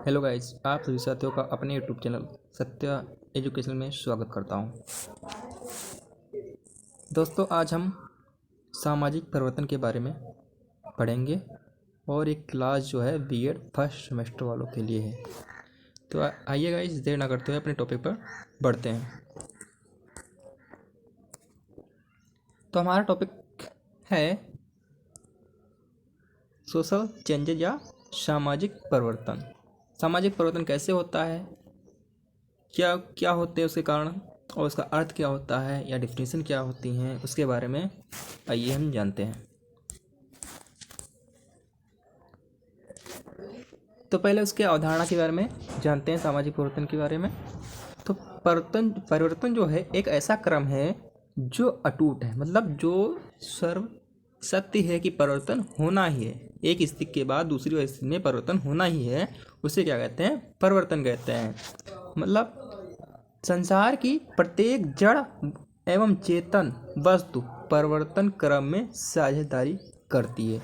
Hello guys, आप सभी साथियों का अपने यूट्यूब चैनल सत्या एजुकेशन में स्वागत करता हूं। दोस्तों, आज हम सामाजिक परिवर्तन के बारे में पढ़ेंगे और एक क्लास जो है बीएड फर्स्ट सेमेस्टर वालों के लिए है। तो आइए गाइस, देर ना करते हुए अपने टॉपिक पर बढ़ते हैं। तो हमारा टॉपिक है सोशल चेंजेज या सामाजिक परिवर्तन। सामाजिक परिवर्तन कैसे होता है, क्या क्या होते हैं उसके कारण, और उसका अर्थ क्या होता है या डिफिनेशन क्या होती हैं, उसके बारे में आइए हम जानते हैं। तो पहले उसके अवधारणा के बारे में जानते हैं, सामाजिक परिवर्तन के बारे में। तो परिवर्तन जो है एक ऐसा क्रम है जो अटूट है, मतलब जो सर्व सत्य है कि परिवर्तन होना ही है। एक स्थिति के बाद दूसरी स्थिति में परिवर्तन होना ही है, उसे क्या कहते हैं? परिवर्तन कहते हैं। मतलब संसार की प्रत्येक जड़ एवं चेतन वस्तु परिवर्तन क्रम में साझेदारी करती है।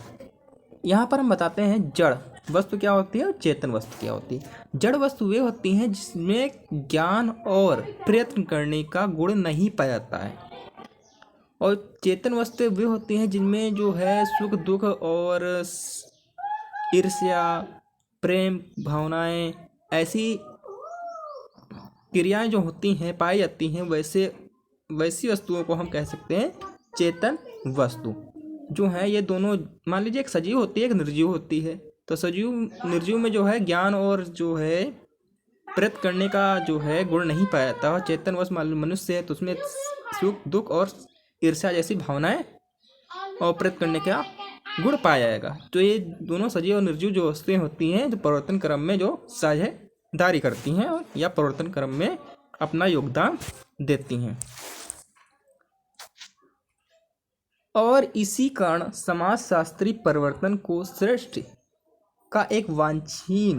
यहाँ पर हम बताते हैं जड़ वस्तु क्या होती है और चेतन वस्तु क्या होती है। जड़ वस्तु वे होती हैं जिसमें ज्ञान और प्रयत्न करने का गुण नहीं पाया जाता है, और चेतन वस्तु वे होती हैं जिनमें जो है सुख दुख और ईर्ष्या प्रेम भावनाएं ऐसी क्रियाएं जो होती हैं पाई जाती हैं, वैसी वस्तुओं को हम कह सकते हैं चेतन वस्तु। जो है ये दोनों, मान लीजिए एक सजीव होती है एक निर्जीव होती है। तो सजीव निर्जीव में जो है ज्ञान और जो है प्रयत्न करने का जो है गुण नहीं पाया जाता, और चेतन वस्तु मान लो मनुष्य है तो उसमें सुख दुख और ईर्ष्या जैसी भावनाएं और प्रयत्न करने का गुण पाया जाएगा। तो ये दोनों सजीव और निर्जीव जो वस्तुएं होती हैं जो परिवर्तन क्रम में जो साझेदारी करती हैं और या परिवर्तन क्रम में अपना योगदान देती हैं। और इसी कारण समाजशास्त्री परिवर्तन को श्रेष्ठ का एक वांछनीय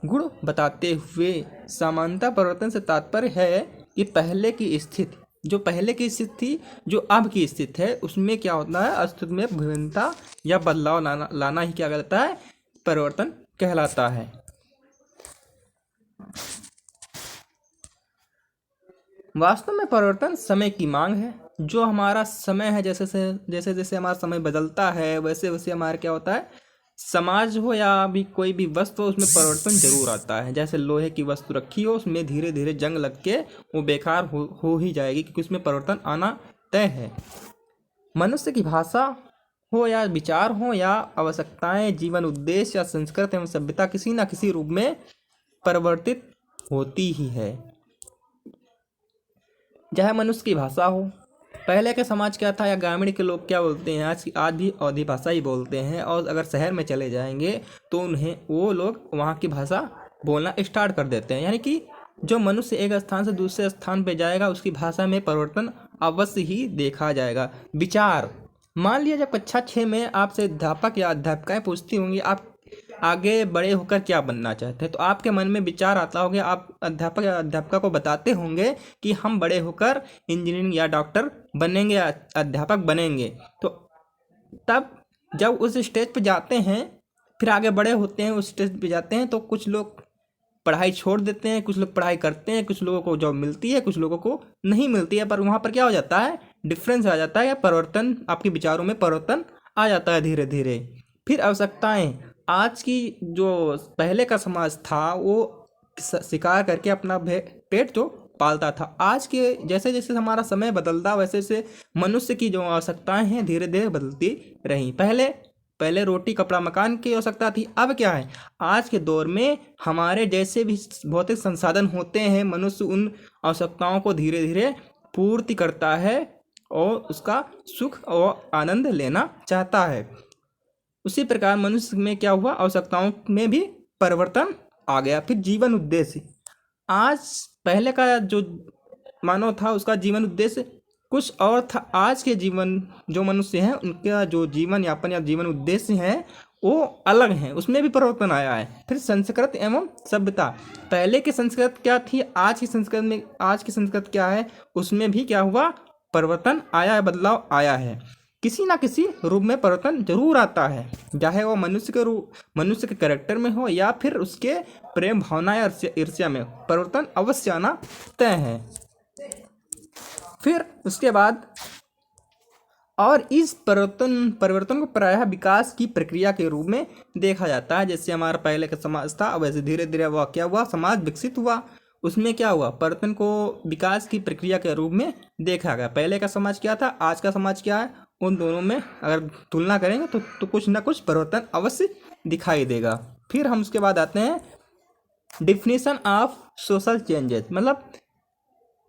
गुण बताते हुए समानता परिवर्तन से तात्पर्य है कि पहले की स्थिति थी जो अब की स्थिति है उसमें क्या होता है, अस्तित्व में भिन्नता या बदलाव लाना ही क्या कहलाता है? परिवर्तन कहलाता है। वास्तव में परिवर्तन समय की मांग है। जो हमारा समय है, जैसे जैसे हमारा समय बदलता है वैसे वैसे हमारा क्या होता है, समाज हो या भी कोई भी वस्तु हो उसमें परिवर्तन जरूर आता है। जैसे लोहे की वस्तु रखी हो, उसमें धीरे धीरे जंग लग के वो बेकार हो ही जाएगी, क्योंकि उसमें परिवर्तन आना तय है। मनुष्य की भाषा हो या विचार हो या आवश्यकताएं, जीवन उद्देश्य या संस्कृति एवं सभ्यता किसी न किसी रूप में परिवर्तित होती ही है। चाहे मनुष्य की भाषा हो, पहले का समाज क्या था या ग्रामीण के लोग क्या बोलते हैं, आज भी अवधी भाषा ही बोलते हैं। और अगर शहर में चले जाएंगे तो वो लोग वहाँ की भाषा बोलना स्टार्ट कर देते हैं। यानी कि जो मनुष्य एक स्थान से दूसरे स्थान पे जाएगा उसकी भाषा में परिवर्तन अवश्य ही देखा जाएगा। विचार, मान लिया जब कक्षा 6 में आपसे अध्यापक या अध्यापिकाएं पूछती होंगी आप आगे बड़े होकर क्या बनना चाहते हैं, तो आपके मन में विचार आता होगा, आप अध्यापक या अध्यापिका को बताते होंगे कि हम बड़े होकर इंजीनियरिंग या डॉक्टर बनेंगे या अध्यापक बनेंगे। तो तब जब उस स्टेज पे जाते हैं, फिर आगे बड़े होते हैं, उस स्टेज पे जाते हैं, तो कुछ लोग पढ़ाई छोड़ देते हैं, कुछ लोग पढ़ाई करते हैं, कुछ लोगों को जॉब मिलती है, कुछ लोगों को नहीं मिलती है। पर वहाँ पर क्या हो जाता है, डिफरेंस आ जाता है, या परिवर्तन, आपके विचारों में परिवर्तन आ जाता है धीरे धीरे। फिर आवश्यकताएं, आज की जो पहले का समाज था वो शिकार करके अपना पेट जो पालता था। आज के जैसे जैसे हमारा समय बदलता वैसे वैसे मनुष्य की जो आवश्यकताएं हैं धीरे धीरे बदलती रही। पहले रोटी कपड़ा मकान की आवश्यकता थी, अब क्या है, आज के दौर में हमारे जैसे भी भौतिक संसाधन होते हैं, मनुष्य उन आवश्यकताओं को धीरे धीरे पूर्ति करता है और उसका सुख और आनंद लेना चाहता है। उसी प्रकार मनुष्य में क्या हुआ, आवश्यकताओं में भी परिवर्तन आ गया। फिर जीवन उद्देश्य, आज पहले का जो मानव था उसका जीवन उद्देश्य कुछ और था। आज के जीवन जो मनुष्य हैं उनका जो जीवन यापन या जीवन उद्देश्य है वो अलग है, उसमें भी परिवर्तन आया है। फिर संस्कृति एवं सभ्यता, पहले की संस्कृति क्या थी, आज की संस्कृति क्या है, उसमें भी क्या हुआ, परिवर्तन आया है, बदलाव आया है। किसी ना किसी रूप में परिवर्तन जरूर आता है, चाहे वो मनुष्य के कैरेक्टर में हो या फिर उसके प्रेम भावना या ईर्ष्या में, परिवर्तन अवश्य आना तय है। फिर उसके बाद और इस परिवर्तन को प्रायः विकास की प्रक्रिया के रूप में देखा जाता है। जैसे हमारा पहले का समाज था, वैसे धीरे धीरे वह क्या हुआ, समाज विकसित हुआ, उसमें क्या हुआ, परिवर्तन को विकास की प्रक्रिया के रूप में देखा गया। पहले का समाज क्या था, आज का समाज क्या है, उन दोनों में अगर तुलना करेंगे तो कुछ ना कुछ परिवर्तन अवश्य दिखाई देगा। फिर हम उसके बाद आते हैं डिफिनेशन ऑफ सोशल चेंजेस, मतलब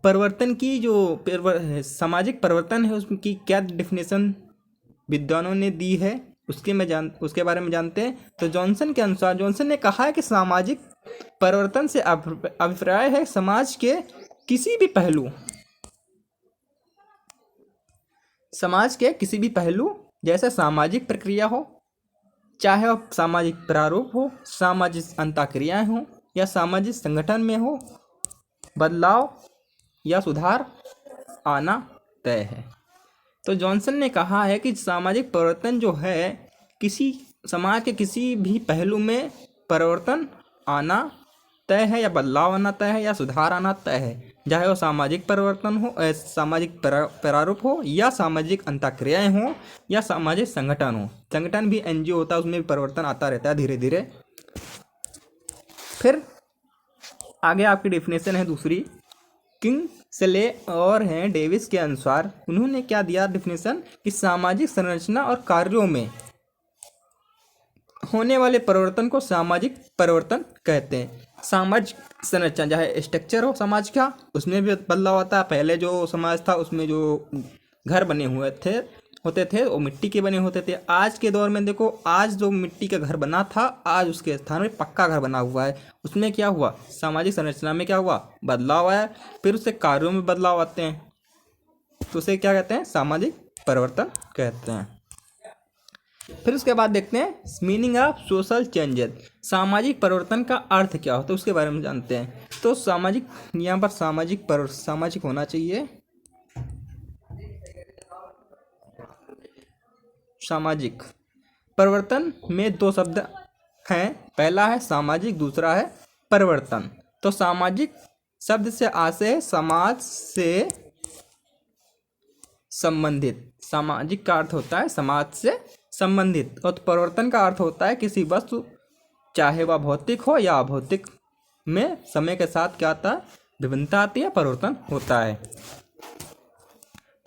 परिवर्तन की जो सामाजिक परिवर्तन है उसकी क्या डिफिनेशन विद्वानों ने दी है, उसके बारे में जानते हैं। तो जॉनसन के अनुसार, जॉनसन ने कहा है कि सामाजिक परिवर्तन से अभिप्राय है समाज के किसी भी पहलू, जैसे सामाजिक प्रक्रिया हो, चाहे वह सामाजिक प्रारूप हो, सामाजिक अंतःक्रियाएं हो या सामाजिक संगठन में हो, बदलाव या सुधार आना तय है। तो जॉनसन ने कहा है कि सामाजिक परिवर्तन जो है, किसी समाज के किसी भी पहलू में परिवर्तन आना तय है, या बदलाव आना तय है, या सुधार आना तय है, चाहे वो सामाजिक परिवर्तन हो, सामाजिक प्रारूप हो, या सामाजिक अंतःक्रियाएं हो, या सामाजिक संगठन हो। संगठन भी एनजीओ होता है, उसमें भी परिवर्तन आता रहता है धीरे धीरे। फिर आगे आपकी डेफिनेशन है दूसरी, किंग्सले और हैं डेविस के अनुसार, उन्होंने क्या दिया डिफिनेशन कि सामाजिक संरचना और कार्यों में होने वाले परिवर्तन को सामाजिक परिवर्तन कहते हैं। सामाजिक संरचना चाहे स्ट्रक्चर हो समाज का, उसमें भी बदलाव आता है। पहले जो समाज था उसमें जो घर बने होते थे वो मिट्टी के बने होते थे। आज के दौर में देखो, आज जो मिट्टी का घर बना था, आज उसके स्थान में पक्का घर बना हुआ है। उसमें क्या हुआ, सामाजिक संरचना में क्या हुआ, बदलाव आया। फिर उससे कार्यों में बदलाव आते हैं, तो उसे क्या कहते हैं, सामाजिक परिवर्तन कहते हैं। फिर उसके बाद देखते हैं मीनिंग ऑफ सोशल चेंजेस, सामाजिक परिवर्तन का अर्थ क्या होता है उसके बारे में जानते हैं। तो सामाजिक, यहाँ पर सामाजिक होना चाहिए, सामाजिक परिवर्तन में दो शब्द हैं, पहला है सामाजिक, दूसरा है परिवर्तन। तो सामाजिक शब्द से आशय है समाज से संबंधित, सामाजिक का अर्थ होता है समाज से संबंधित, और परिवर्तन का अर्थ होता है किसी वस्तु, चाहे वह भौतिक हो या अभौतिक, में समय के साथ क्या आता है, विभिन्नता आती है, परिवर्तन होता है।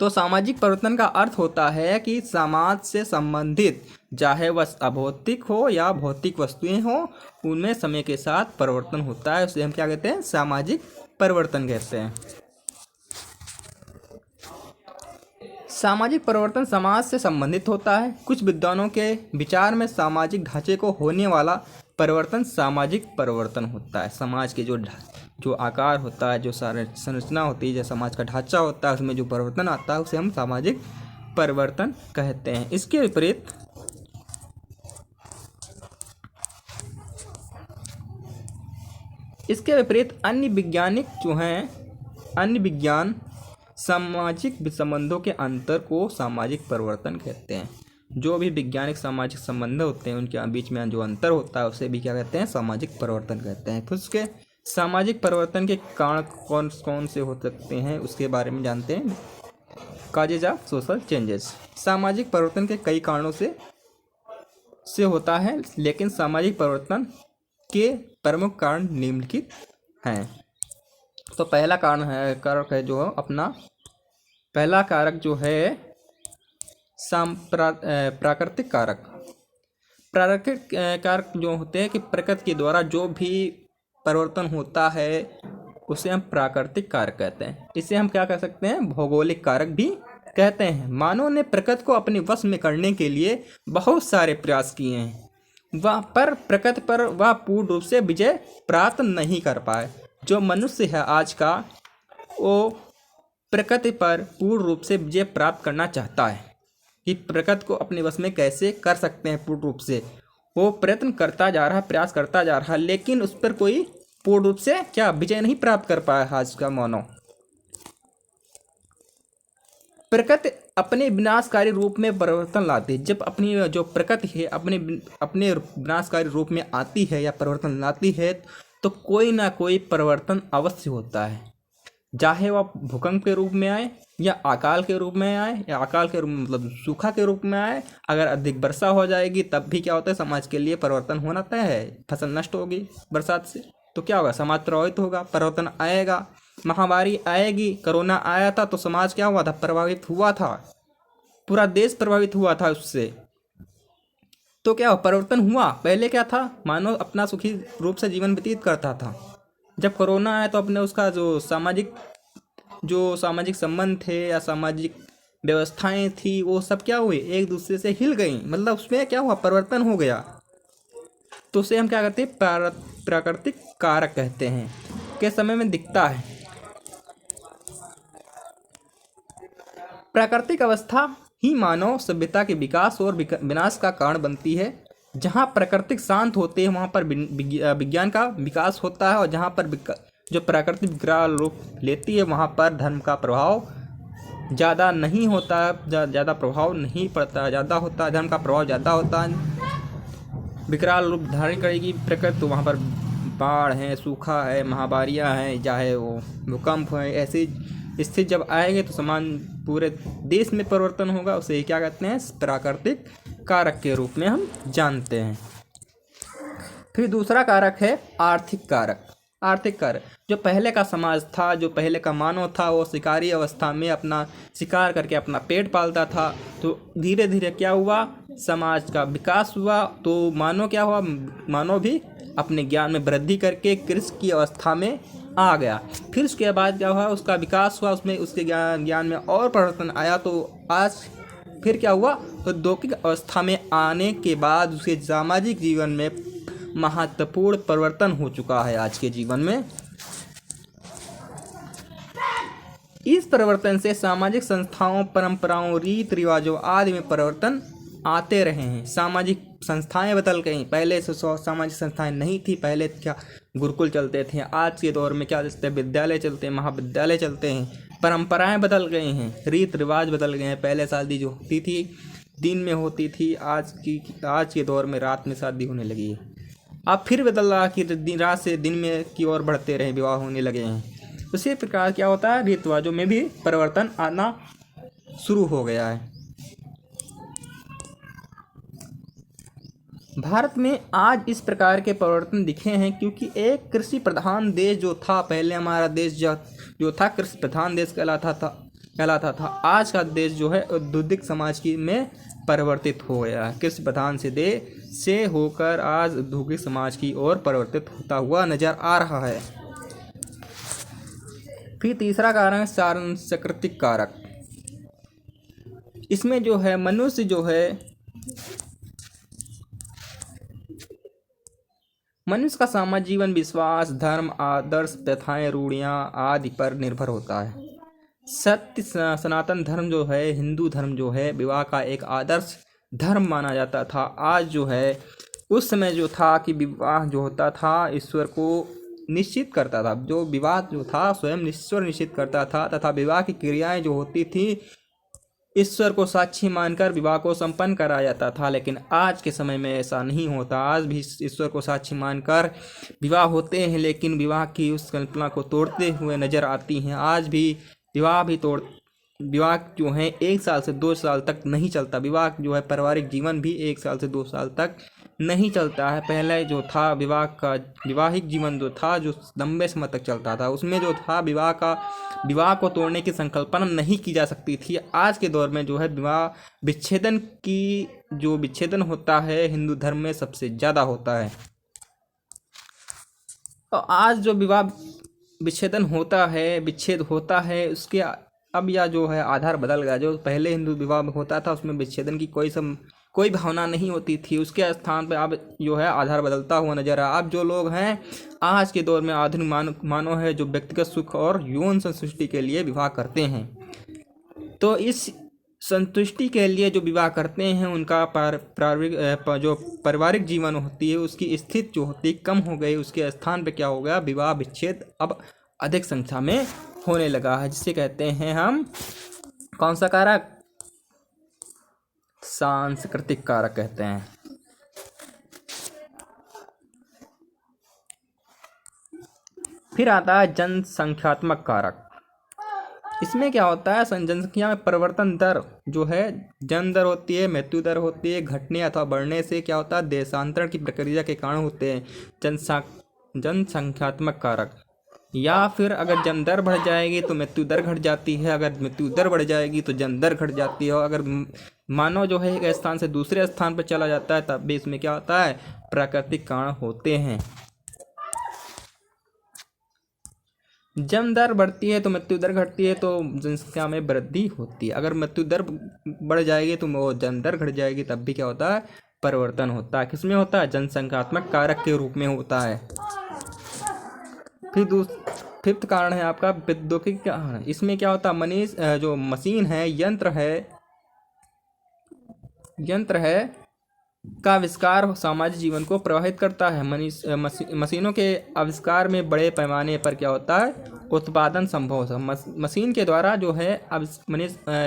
तो सामाजिक परिवर्तन का अर्थ होता है कि समाज से संबंधित, चाहे वह अभौतिक हो या भौतिक वस्तुएं हो, उनमें समय के साथ परिवर्तन होता है, उसे हम क्या कहते हैं, सामाजिक परिवर्तन कहते हैं। सामाजिक परिवर्तन समाज से संबंधित होता है। कुछ विद्वानों के विचार में सामाजिक ढांचे को होने वाला परिवर्तन सामाजिक परिवर्तन होता है। समाज के जो आकार होता है, जो संरचना होती है, जो समाज का ढांचा होता है, उसमें जो परिवर्तन आता है उसे हम सामाजिक परिवर्तन कहते हैं। इसके विपरीत अन्य विज्ञान सामाजिक संबंधों के अंतर को सामाजिक परिवर्तन कहते हैं। जो भी वैज्ञानिक सामाजिक संबंध होते हैं उनके बीच में जो अंतर होता है उसे भी क्या कहते हैं, सामाजिक परिवर्तन कहते हैं। फिर उसके सामाजिक परिवर्तन के कारण कौन कौन से हो सकते हैं उसके बारे में जानते हैं। कॉजेज ऑफ सोशल चेंजेस, सामाजिक परिवर्तन के कई कारणों से होता है, लेकिन सामाजिक परिवर्तन के प्रमुख कारण निम्नलिखित हैं। तो पहला कारक है जो अपना पहला कारक जो है प्राकृतिक कारक। प्राकृतिक कारक जो होते हैं कि प्रकृति के द्वारा जो भी परिवर्तन होता है उसे हम प्राकृतिक कारक कहते हैं। इसे हम क्या कह सकते हैं, भौगोलिक कारक भी कहते हैं। मानव ने प्रकृति को अपने वश में करने के लिए बहुत सारे प्रयास किए हैं, पर प्रकृति पर वह पूर्ण रूप से विजय प्राप्त नहीं कर पाए। जो मनुष्य है आज का, वो प्रकृति पर पूर्ण रूप से विजय प्राप्त करना चाहता है कि प्रकृति को अपने वश में कैसे कर सकते हैं पूर्ण रूप से। वो प्रयत्न करता जा रहा, प्रयास करता जा रहा, लेकिन उस पर कोई पूर्ण रूप से क्या विजय नहीं प्राप्त कर पाया आज का मानव। प्रकृति अपने विनाशकारी रूप में परिवर्तन लाती है। जब अपनी जो प्रकृति है अपने अपने विनाशकारी रूप में आती है या परिवर्तन लाती है, तो कोई ना कोई परिवर्तन अवश्य होता है, चाहे वह भूकंप के रूप में आए या अकाल के रूप में आए, या अकाल के रूप में मतलब सूखा के रूप में आए। अगर अधिक वर्षा हो जाएगी तब भी क्या होता है, समाज के लिए परिवर्तन होना तय है। फसल नष्ट होगी बरसात से तो क्या होगा, समाज प्रभावित होगा, परिवर्तन आएगा। महामारी आएगी, कोरोना आया था तो समाज क्या हुआ था, प्रभावित हुआ था, पूरा देश प्रभावित हुआ था उससे। तो क्या परिवर्तन हुआ। पहले क्या था, मानव अपना सुखी रूप से जीवन व्यतीत करता था। जब कोरोना आया तो अपने उसका जो सामाजिक संबंध थे या सामाजिक व्यवस्थाएं थी वो सब क्या हुई, एक दूसरे से हिल गई। मतलब उसमें क्या हुआ, परिवर्तन हो गया। तो उसे हम क्या कहते हैं, प्राकृतिक कारक कहते हैं, के समय में दिखता है। प्राकृतिक अवस्था ही मानव सभ्यता के विकास और विनाश का कारण बनती है। जहाँ प्राकृतिक शांत होते हैं वहाँ पर विज्ञान का विकास होता है, और जहाँ पर जो प्राकृतिक विकराल रूप लेती है वहाँ पर धर्म का प्रभाव ज़्यादा नहीं होता, ज़्यादा प्रभाव नहीं पड़ता, ज़्यादा होता है धर्म का प्रभाव ज़्यादा होता है। विकराल रूप धारण करेगी प्रकृति तो वहाँ पर बाढ़ है, सूखा है, महामारियाँ हैं, चाहे वो भूकंप है, ऐसी स्थिति जब आएंगे तो समान पूरे देश में परिवर्तन होगा। उसे क्या कहते हैं, प्राकृतिक कारक के रूप में हम जानते हैं। फिर दूसरा कारक है आर्थिक कारक। आर्थिक कारक, जो पहले का समाज था, जो पहले का मानव था, वो शिकारी अवस्था में अपना शिकार करके अपना पेट पालता था। तो धीरे धीरे क्या हुआ, समाज का विकास हुआ। तो मानव क्या हुआ, मानव भी अपने ज्ञान में वृद्धि करके कृषि की अवस्था में आ गया। फिर उसके बाद क्या हुआ, उसका विकास हुआ, उसमें उसके ज्ञान में और परिवर्तन आया। तो आज फिर क्या हुआ, औद्योगिक अवस्था में आने के बाद उसके सामाजिक जीवन में महत्वपूर्ण परिवर्तन हो चुका है आज के जीवन में। इस परिवर्तन से सामाजिक संस्थाओं, परंपराओं, रीति रिवाजों आदि में परिवर्तन आते रहे हैं। सामाजिक संस्थाएं बदल गई, पहले से सामाजिक संस्थाएं नहीं थी। पहले क्या गुरुकुल चलते थे, आज के दौर में क्या चलते हैं, विद्यालय चलते हैं, महाविद्यालय चलते हैं। परंपराएं बदल गई हैं, रीति रिवाज बदल गए हैं। पहले शादी जो होती थी दिन में होती थी, आज के दौर में रात में शादी होने लगी है। अब फिर बदल रहा कि रात से दिन में की ओर बढ़ते रहे, विवाह होने लगे हैं। उसी प्रकार क्या होता है, रीति रिवाजों में भी परिवर्तन आना शुरू हो गया है। भारत में आज इस प्रकार के परिवर्तन दिखे हैं क्योंकि एक कृषि प्रधान देश जो था, पहले हमारा देश जो था कृषि प्रधान देश कहलाता था। आज का देश जो है औद्योगिक समाज की में परिवर्तित हो गया है। कृषि प्रधान से देश से होकर आज औद्योगिक समाज की ओर परिवर्तित होता हुआ नजर आ रहा है। फिर तीसरा कारण सांस्कृतिक कारक। इसमें जो है मनुष्य जो है मनुष्य का सामाजिक जीवन विश्वास, धर्म, आदर्श, प्रथाएं, रूढ़ियाँ आदि पर निर्भर होता है। सत्य सनातन धर्म जो है, हिंदू धर्म जो है, विवाह का एक आदर्श धर्म माना जाता था। आज जो है उस समय जो था कि विवाह जो होता था ईश्वर को निश्चित करता था। जो विवाह जो था स्वयं ईश्वर निश्चित करता था, तथा विवाह की क्रियाएं जो होती थी ईश्वर को साक्षी मानकर विवाह को संपन्न कराया जाता था। लेकिन आज के समय में ऐसा नहीं होता। आज भी ईश्वर को साक्षी मानकर विवाह होते हैं, लेकिन विवाह की उस कल्पना को तोड़ते हुए नजर आती हैं। आज भी विवाह जो है 1 साल से 2 साल तक नहीं चलता। विवाह जो है पारिवारिक जीवन भी 1 साल से 2 साल तक नहीं चलता है। पहले जो था विवाहिक जीवन जो था जो लंबे समय तक चलता था, उसमें जो था विवाह को तोड़ने की संकल्पना नहीं की जा सकती थी। आज के दौर में जो है विच्छेदन होता है हिंदू धर्म में सबसे ज़्यादा होता है। और आज जो विच्छेद होता है उसके अब यह जो है आधार बदल गया। जो पहले हिंदू विवाह होता था उसमें विच्छेदन की कोई भावना नहीं होती थी, उसके स्थान पर अब जो है आधार बदलता हुआ नजर आ। अब जो लोग हैं आज के दौर में आधुनिक मानव है जो व्यक्तिगत सुख और यौन संतुष्टि के लिए विवाह करते हैं। तो इस संतुष्टि के लिए जो विवाह करते हैं उनका जो पारिवारिक जीवन होती है उसकी स्थिति जो होती है कम हो गई। उसके स्थान पे क्या हो गया, विवाह विच्छेद अब अधिक संख्या में होने लगा है, जिसे कहते हैं हम कौन सा कारक? सांस्कृतिक कारक कहते हैं। फिर आता है जनसंख्यात्मक कारक। इसमें क्या होता है, जनसंख्या में परिवर्तन दर जो है, जन्म दर होती है, मृत्यु दर होती है, घटने अथवा बढ़ने से क्या होता है, देशांतरण की प्रक्रिया के कारण होते हैं जनसंख्यात्मक कारक। या फिर अगर जन्म दर बढ़ जाएगी तो मृत्यु दर घट जाती है, अगर मृत्यु दर बढ़ जाएगी तो जन्म दर घट जाती है, और अगर मानव जो है एक स्थान से दूसरे स्थान पर चला जाता है तब भी इसमें क्या होता है, प्राकृतिक कारण होते हैं। जन्म दर बढ़ती है तो मृत्यु दर घटती है, तो जनसंख्या में वृद्धि होती है। अगर मृत्यु दर बढ़ जाएगी तो वो जन्म दर घट जाएगी, तब भी क्या होता है, परिवर्तन होता है। किसमें होता है? जनसंख्यात्मक कारक के रूप में होता है। फिर फिफ्थ कारण है आपका विद्युतीय कारण। इसमें क्या होता है, जो मशीन है, यंत्र है का आविष्कार सामाजिक जीवन को प्रभावित करता है। मशीनों के आविष्कार में बड़े पैमाने पर क्या होता है, उत्पादन संभव होता है। मशीन के द्वारा जो है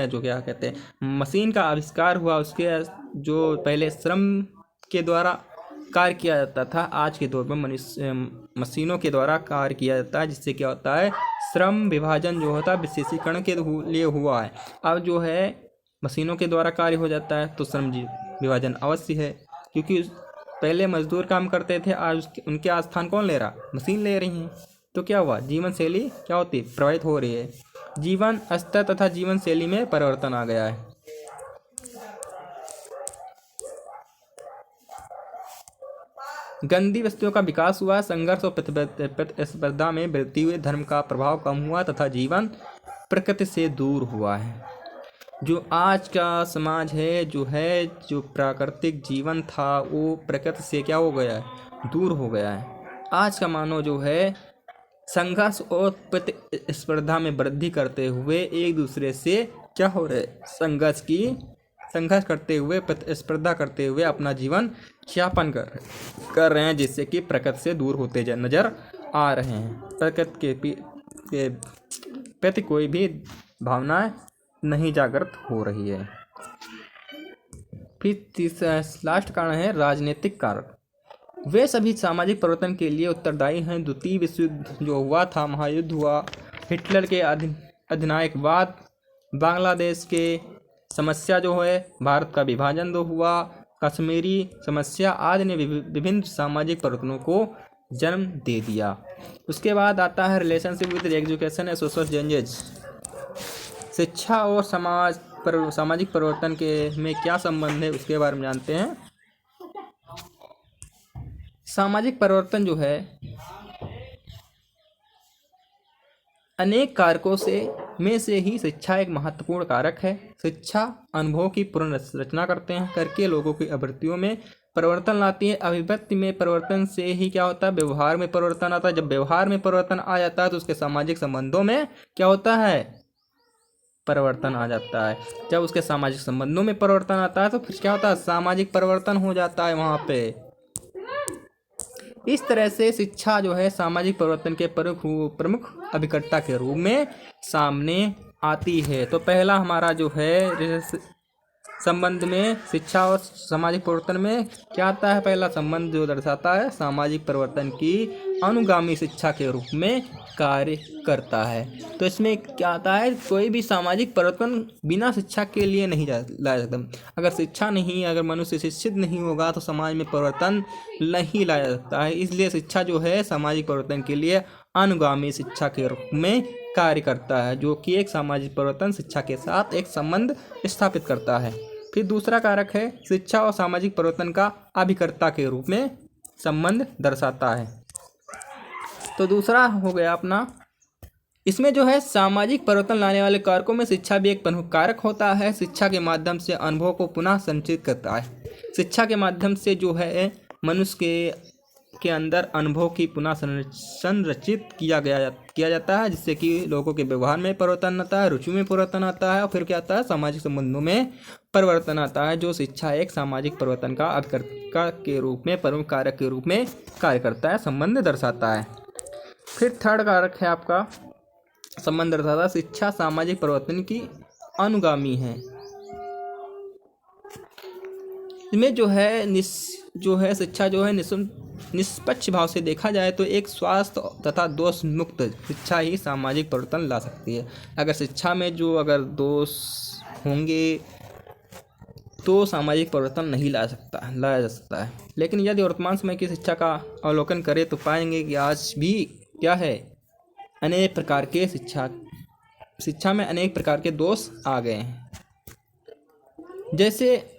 जो क्या कहते हैं, मशीन का आविष्कार हुआ, उसके जो पहले श्रम के द्वारा कार्य किया जाता था, आज के दौर में मशीनों के द्वारा कार्य किया जाता है, जिससे क्या होता है, श्रम विभाजन जो होता है विशेषीकरण के लिए हुआ है। अब जो है मशीनों के द्वारा कार्य हो जाता है तो श्रम विभाजन अवश्य है, क्योंकि पहले मजदूर काम करते थे, आज उनके स्थान कौन ले रहा, मशीन ले रही हैं। तो क्या हुआ, जीवन शैली क्या होती है, प्रभावित हो रही है। जीवन स्तर तथा जीवन शैली में परिवर्तन आ गया है। गंदी वस्तुओं का विकास हुआ, संघर्ष और प्रतिस्पर्धा में वृद्धि हुई, धर्म का प्रभाव कम हुआ तथा जीवन प्रकृति से दूर हुआ है। जो आज का समाज है, जो प्राकृतिक जीवन था, वो प्रकृति से क्या हो गया है, दूर हो गया है। आज का मानव जो है संघर्ष और प्रतिस्पर्धा में वृद्धि करते हुए एक दूसरे से क्या हो रहे, संघर्ष करते हुए, प्रतिस्पर्धा करते हुए अपना जीवन यापन कर रहे हैं, जिससे कि प्रकृति से दूर होते नजर आ रहे हैं। प्रकृति के प्रति कोई भी भावनाएं नहीं जागृत हो रही है। फिर तीसरा लास्ट कारण है राजनीतिक कारक। वे सभी सामाजिक परिवर्तन के लिए उत्तरदायी हैं। द्वितीय विश्व युद्ध जो हुआ था, महायुद्ध हुआ, हिटलर के अधिनायकवाद, बांग्लादेश के समस्या जो है, भारत का विभाजन जो हुआ, कश्मीरी समस्या आदि ने विभिन्न सामाजिक परिवर्तनों को जन्म दे दिया। उसके बाद आता है relationship with education and social changes. शिक्षा और सामाजिक परिवर्तन के में क्या संबंध है, उसके बारे में जानते हैं। सामाजिक परिवर्तन जो है अनेक कारकों में से ही शिक्षा एक महत्वपूर्ण कारक है। शिक्षा अनुभव की पुनर्रचना करके लोगों की आवृत्तियों में परिवर्तन लाती है। अभिव्यक्ति में परिवर्तन से ही क्या होता है, व्यवहार में परिवर्तन आता है। जब व्यवहार में परिवर्तन आ जाता है तो उसके सामाजिक संबंधों में क्या होता है, परिवर्तन आ जाता है। जब उसके सामाजिक संबंधों में परिवर्तन आता है तो फिर क्या होता है, सामाजिक परिवर्तन हो जाता है वहाँ पे। इस तरह से शिक्षा जो है सामाजिक परिवर्तन के प्रमुख अभिकर्ता के रूप में सामने आती है। तो पहला हमारा जो है संबंध में शिक्षा और सामाजिक परिवर्तन में क्या आता है, पहला संबंध जो दर्शाता है सामाजिक परिवर्तन की अनुगामी शिक्षा के रूप में कार्य करता है। तो इसमें क्या आता है, कोई भी सामाजिक परिवर्तन बिना शिक्षा के लिए नहीं लाया सकता। अगर शिक्षा नहीं, अगर मनुष्य शिक्षित नहीं होगा तो समाज में परिवर्तन नहीं लाया जा सकता है। इसलिए शिक्षा जो है सामाजिक परिवर्तन के लिए अनुगामी शिक्षा के रूप में कार्य करता है, जो कि एक सामाजिक परिवर्तन शिक्षा के साथ एक संबंध स्थापित करता है। फिर दूसरा कारक है शिक्षा और सामाजिक परिवर्तन का अभिकर्ता के रूप में संबंध दर्शाता है। तो दूसरा हो गया अपना, इसमें जो है सामाजिक परिवर्तन लाने वाले कारकों में शिक्षा भी एक प्रमुख कारक होता है। शिक्षा के माध्यम से अनुभव को पुनः संचित करता है। शिक्षा के माध्यम से जो है मनुष्य के अंदर अनुभव की पुनः संरचित किया जाता है, जिससे कि लोगों के व्यवहार में परिवर्तन आता है, रुचि में परिवर्तन आता है, और फिर क्या आता है, सामाजिक संबंधों में परिवर्तन आता है। जो शिक्षा एक सामाजिक परिवर्तन का अभिकर्ता के रूप में, प्रमुख कारक के रूप में कार्य करता है, संबंध दर्शाता है। फिर थर्ड कारक है आपका संबंध दर्शाता है शिक्षा सामाजिक परिवर्तन की अनुगामी हैं। इसमें जो है शिक्षा जो है निष्पक्ष भाव से देखा जाए तो एक स्वास्थ्य तथा दोष मुक्त शिक्षा ही सामाजिक परिवर्तन ला सकती है। अगर शिक्षा में अगर दोष होंगे तो सामाजिक परिवर्तन नहीं लाया जा सकता है। लेकिन यदि वर्तमान समय की शिक्षा का अवलोकन करें तो पाएंगे कि आज भी क्या है, अनेक प्रकार के शिक्षा में अनेक प्रकार के दोष आ गए हैं। जैसे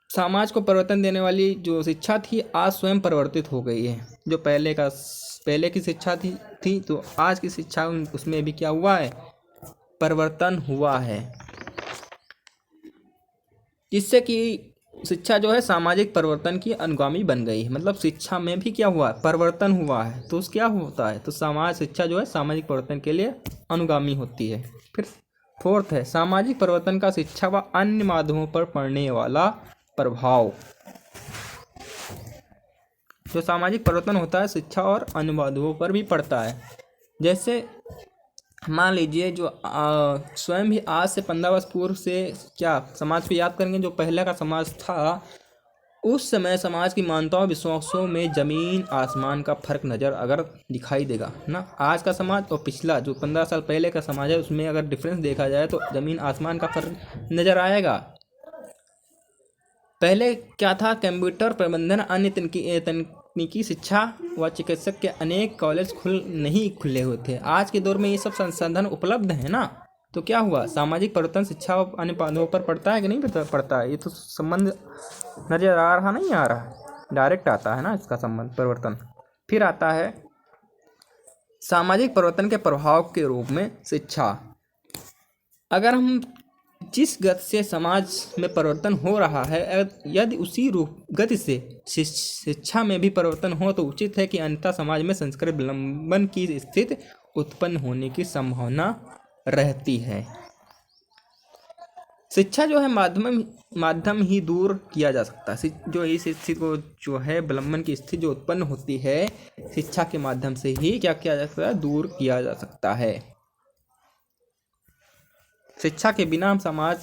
समाज को परिवर्तन देने वाली जो शिक्षा थी आज स्वयं परिवर्तित हो गई है। जो पहले की शिक्षा थी तो आज की शिक्षा उसमें भी क्या हुआ है, परिवर्तन हुआ है, जिससे कि शिक्षा जो है सामाजिक परिवर्तन की अनुगामी बन गई है। मतलब शिक्षा में भी क्या हुआ है, परिवर्तन हुआ है। तो क्या होता है, तो शिक्षा जो है सामाजिक परिवर्तन के लिए अनुगामी होती है। फिर फोर्थ है सामाजिक परिवर्तन का शिक्षा व अन्य माध्यमों पर पड़ने वाला प्रभाव। जो सामाजिक परिवर्तन होता है शिक्षा और अन्य माध्यमों पर भी पड़ता है। जैसे मान लीजिए जो स्वयं भी आज से 15 वर्ष पूर्व से क्या समाज को याद करेंगे, जो पहले का समाज था उस समय समाज की मान्यताओं विश्वासों में जमीन आसमान का फर्क नज़र अगर दिखाई देगा ना। आज का समाज और पिछला जो 15 साल पहले का समाज है उसमें अगर डिफरेंस देखा जाए तो जमीन आसमान का फर्क नज़र आएगा। पहले क्या था, कंप्यूटर प्रबंधन, अन्य तकनीकी शिक्षा व चिकित्सक के अनेक कॉलेज नहीं खुले हुए थे। आज के दौर में ये सब संसाधन उपलब्ध है ना। तो क्या हुआ, सामाजिक परिवर्तन शिक्षा व अन्य पहलुओं पर पड़ता है कि नहीं पड़ता है। ये तो संबंध नजर आ रहा नहीं आ रहा, डायरेक्ट आता है ना इसका संबंध परिवर्तन। फिर आता है सामाजिक परिवर्तन के प्रभाव के रूप में शिक्षा। अगर हम जिस गति से समाज में परिवर्तन हो रहा है यदि उसी गति से शिक्षा में भी परिवर्तन हो तो उचित है कि अंततः समाज में संस्कृत विलंबन की स्थिति उत्पन्न होने की संभावना रहती है। शिक्षा जो है माध्यम ही दूर किया जा सकता है। जो इस स्थिति को जो है विलंबन की स्थिति जो उत्पन्न होती है शिक्षा के माध्यम से ही क्या किया जा सकता है, दूर किया जा सकता है। शिक्षा के बिना हम समाज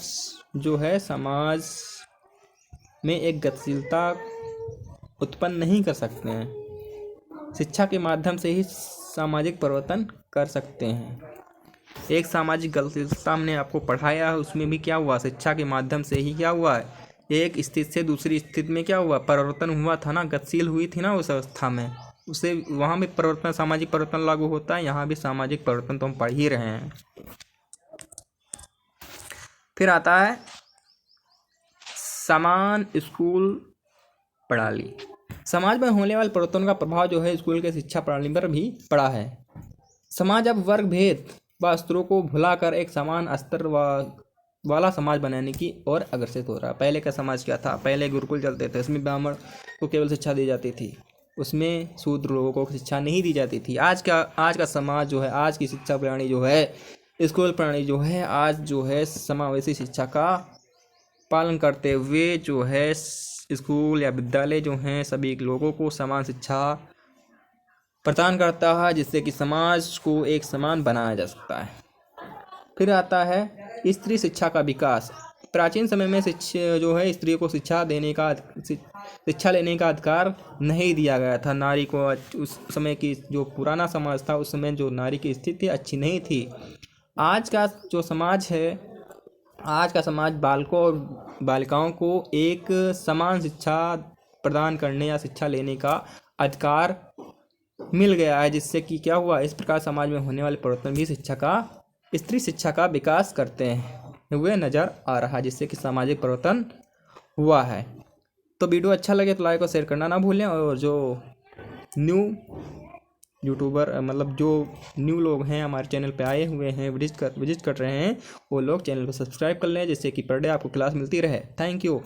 में एक गतिशीलता उत्पन्न नहीं कर सकते हैं। शिक्षा के माध्यम से ही सामाजिक परिवर्तन कर सकते हैं। एक सामाजिक गतिशीलता हमने आपको पढ़ाया है, उसमें भी क्या हुआ, शिक्षा के माध्यम से ही क्या हुआ है, एक स्थिति से दूसरी स्थिति में क्या हुआ, परिवर्तन हुआ था ना, गतिशील हुई थी ना उस अवस्था में, उसे वहाँ भी परिवर्तन सामाजिक परिवर्तन लागू होता है। यहाँ भी सामाजिक परिवर्तन तो हम पढ़ ही रहे हैं। फिर आता है समान स्कूल प्रणाली। समाज में होने वाले परिवर्तन का प्रभाव जो है स्कूल के शिक्षा प्रणाली पर भी पड़ा है। समाज अब वर्ग भेद व स्तरों को भुलाकर एक समान स्तर वाला समाज बनाने की ओर अग्रसर हो रहा है। पहले का समाज क्या था, पहले गुरुकुल चलते थे, उसमें ब्राह्मण को केवल शिक्षा दी जाती थी, उसमें शूद्र लोगों को शिक्षा नहीं दी जाती थी। आज का समाज जो है, आज की शिक्षा प्रणाली जो है, स्कूल प्रणाली जो है, आज जो है समावेशी शिक्षा का पालन करते हुए जो है स्कूल या विद्यालय जो हैं सभी लोगों को समान शिक्षा प्रदान करता है, जिससे कि समाज को एक समान बनाया जा सकता है। फिर आता है स्त्री शिक्षा का विकास। प्राचीन समय में शिक्षा जो है स्त्री को शिक्षा लेने का अधिकार नहीं दिया गया था। नारी को उस समय की जो पुराना समाज था उस समय जो नारी की स्थिति अच्छी नहीं थी। आज का जो समाज है, आज का समाज बालकों और बालिकाओं को एक समान शिक्षा प्रदान करने या शिक्षा लेने का अधिकार मिल गया है, जिससे कि क्या हुआ, इस प्रकार समाज में होने वाले परिवर्तन भी स्त्री शिक्षा का विकास करते हुए नज़र आ रहा है, जिससे कि सामाजिक परिवर्तन हुआ है। तो वीडियो अच्छा लगे तो लाइक और शेयर करना ना भूलें, और जो न्यू यूट्यूबर मतलब जो न्यू लोग हैं हमारे चैनल पे आए हुए हैं, विजिट कर रहे हैं, वो लोग चैनल को सब्सक्राइब कर लें, जिससे कि पर डे आपको क्लास मिलती रहे। Thank you.